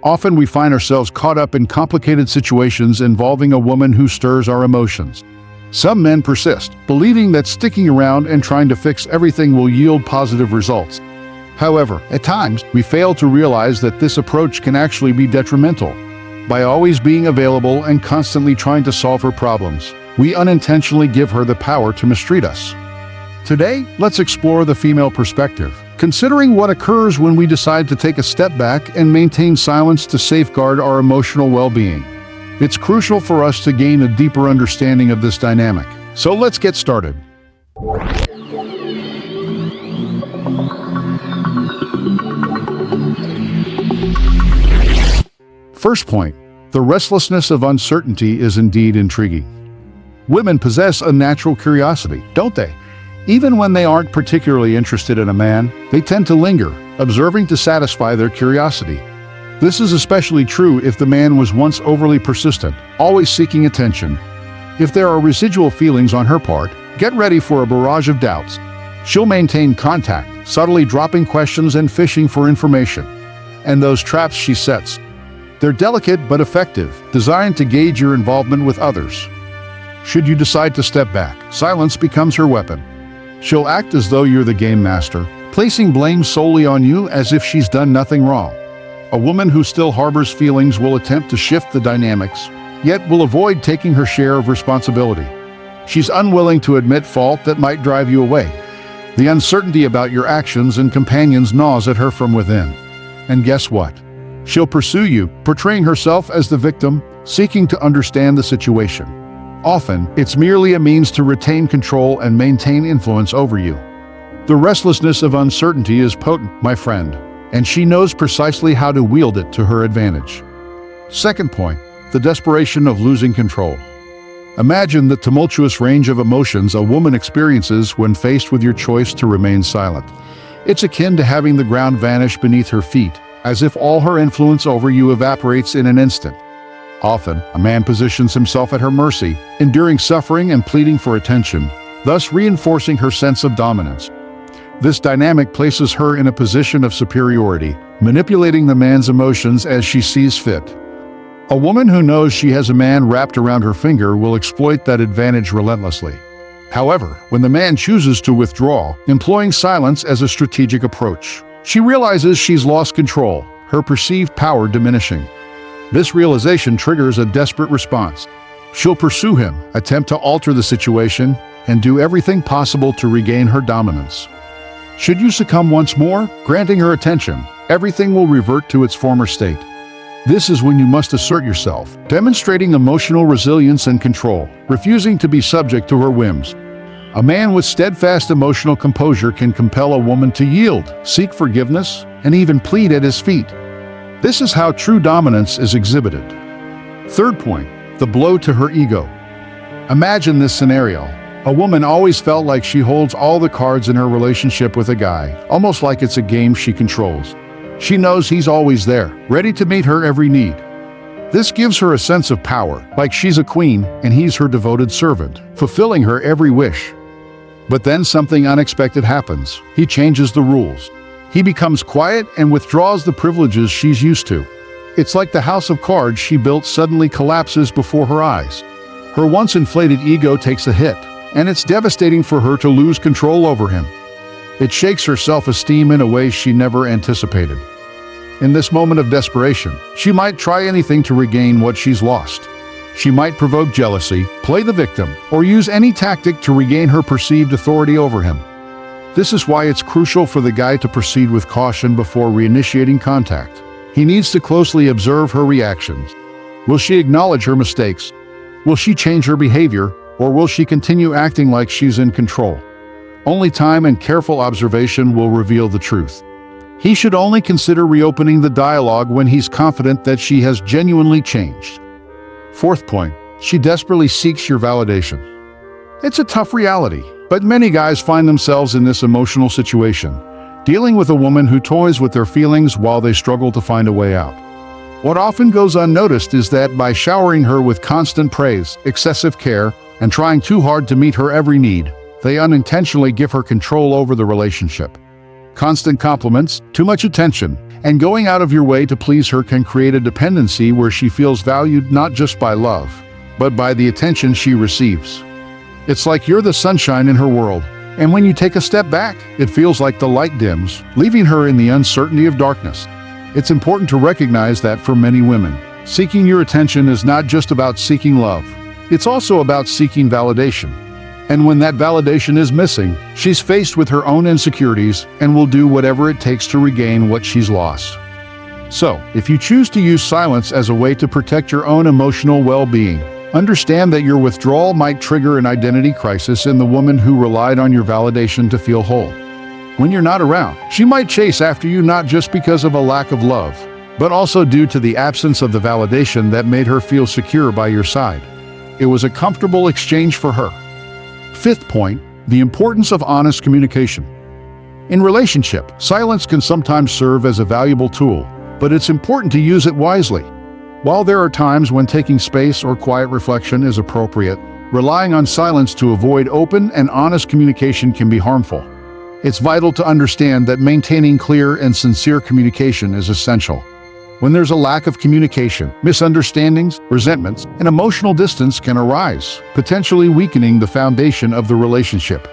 Often we find ourselves caught up in complicated situations involving a woman who stirs our emotions. Some men persist, believing that sticking around and trying to fix everything will yield positive results. However, at times, we fail to realize that this approach can actually be detrimental. By always being available and constantly trying to solve her problems, we unintentionally give her the power to mistreat us. Today, let's explore the female perspective, considering what occurs when we decide to take a step back and maintain silence to safeguard our emotional well-being. It's crucial for us to gain a deeper understanding of this dynamic. So let's get started. First point, the restlessness of uncertainty is indeed intriguing. Women possess a natural curiosity, don't they? Even when they aren't particularly interested in a man, they tend to linger, observing to satisfy their curiosity. This is especially true if the man was once overly persistent, always seeking attention. If there are residual feelings on her part, get ready for a barrage of doubts. She'll maintain contact, subtly dropping questions and fishing for information. And those traps she sets, they're delicate but effective, designed to gauge your involvement with others. Should you decide to step back, silence becomes her weapon. She'll act as though you're the game master, placing blame solely on you as if she's done nothing wrong. A woman who still harbors feelings will attempt to shift the dynamics, yet will avoid taking her share of responsibility. She's unwilling to admit fault that might drive you away. The uncertainty about your actions and companions gnaws at her from within. And guess what? She'll pursue you, portraying herself as the victim, seeking to understand the situation. Often, it's merely a means to retain control and maintain influence over you. The restlessness of uncertainty is potent, my friend, and she knows precisely how to wield it to her advantage. Second point, the desperation of losing control. Imagine the tumultuous range of emotions a woman experiences when faced with your choice to remain silent. It's akin to having the ground vanish beneath her feet, as if all her influence over you evaporates in an instant. Often, a man positions himself at her mercy, enduring suffering and pleading for attention, thus reinforcing her sense of dominance. This dynamic places her in a position of superiority, manipulating the man's emotions as she sees fit. A woman who knows she has a man wrapped around her finger will exploit that advantage relentlessly. However, when the man chooses to withdraw, employing silence as a strategic approach, she realizes she's lost control, her perceived power diminishing. This realization triggers a desperate response. She'll pursue him, attempt to alter the situation, and do everything possible to regain her dominance. Should you succumb once more, granting her attention, everything will revert to its former state. This is when you must assert yourself, demonstrating emotional resilience and control, refusing to be subject to her whims. A man with steadfast emotional composure can compel a woman to yield, seek forgiveness, and even plead at his feet. This is how true dominance is exhibited. Third point, the blow to her ego. Imagine this scenario. A woman always felt like she holds all the cards in her relationship with a guy, almost like it's a game she controls. She knows he's always there, ready to meet her every need. This gives her a sense of power, like she's a queen and he's her devoted servant, fulfilling her every wish. But then something unexpected happens. He changes the rules. He becomes quiet and withdraws the privileges she's used to. It's like the house of cards she built suddenly collapses before her eyes. Her once inflated ego takes a hit, and it's devastating for her to lose control over him. It shakes her self-esteem in a way she never anticipated. In this moment of desperation, she might try anything to regain what she's lost. She might provoke jealousy, play the victim, or use any tactic to regain her perceived authority over him. This is why it's crucial for the guy to proceed with caution before reinitiating contact. He needs to closely observe her reactions. Will she acknowledge her mistakes? Will she change her behavior, or will she continue acting like she's in control? Only time and careful observation will reveal the truth. He should only consider reopening the dialogue when he's confident that she has genuinely changed. Fourth point, she desperately seeks your validation. It's a tough reality, but many guys find themselves in this emotional situation, dealing with a woman who toys with their feelings while they struggle to find a way out. What often goes unnoticed is that by showering her with constant praise, excessive care, and trying too hard to meet her every need, they unintentionally give her control over the relationship. Constant compliments, too much attention, and going out of your way to please her can create a dependency where she feels valued not just by love, but by the attention she receives. It's like you're the sunshine in her world, and when you take a step back, it feels like the light dims, leaving her in the uncertainty of darkness. It's important to recognize that for many women, seeking your attention is not just about seeking love. It's also about seeking validation. And when that validation is missing, she's faced with her own insecurities and will do whatever it takes to regain what she's lost. So, if you choose to use silence as a way to protect your own emotional well-being, understand that your withdrawal might trigger an identity crisis in the woman who relied on your validation to feel whole. When you're not around, she might chase after you not just because of a lack of love, but also due to the absence of the validation that made her feel secure by your side. It was a comfortable exchange for her. Fifth point, the importance of honest communication. In relationship, silence can sometimes serve as a valuable tool, but it's important to use it wisely. While there are times when taking space or quiet reflection is appropriate, relying on silence to avoid open and honest communication can be harmful. It's vital to understand that maintaining clear and sincere communication is essential. When there's a lack of communication, misunderstandings, resentments, and emotional distance can arise, potentially weakening the foundation of the relationship.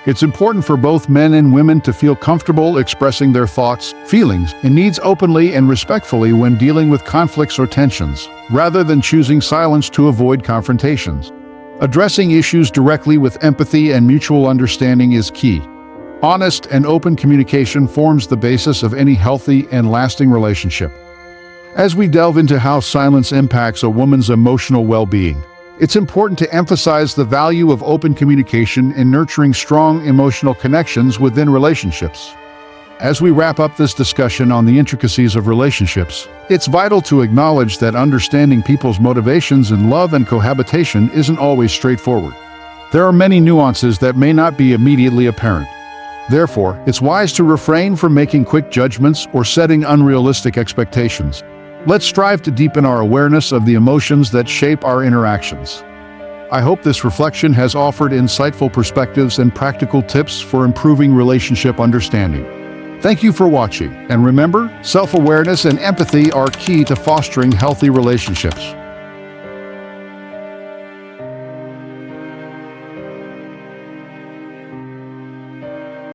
It's important for both men and women to feel comfortable expressing their thoughts, feelings, and needs openly and respectfully when dealing with conflicts or tensions, rather than choosing silence to avoid confrontations. Addressing issues directly with empathy and mutual understanding is key. Honest and open communication forms the basis of any healthy and lasting relationship. As we delve into how silence impacts a woman's emotional well-being, it's important to emphasize the value of open communication in nurturing strong emotional connections within relationships. As we wrap up this discussion on the intricacies of relationships, it's vital to acknowledge that understanding people's motivations in love and cohabitation isn't always straightforward. There are many nuances that may not be immediately apparent. Therefore, it's wise to refrain from making quick judgments or setting unrealistic expectations. Let's strive to deepen our awareness of the emotions that shape our interactions. I hope this reflection has offered insightful perspectives and practical tips for improving relationship understanding. Thank you for watching, and remember, self-awareness and empathy are key to fostering healthy relationships.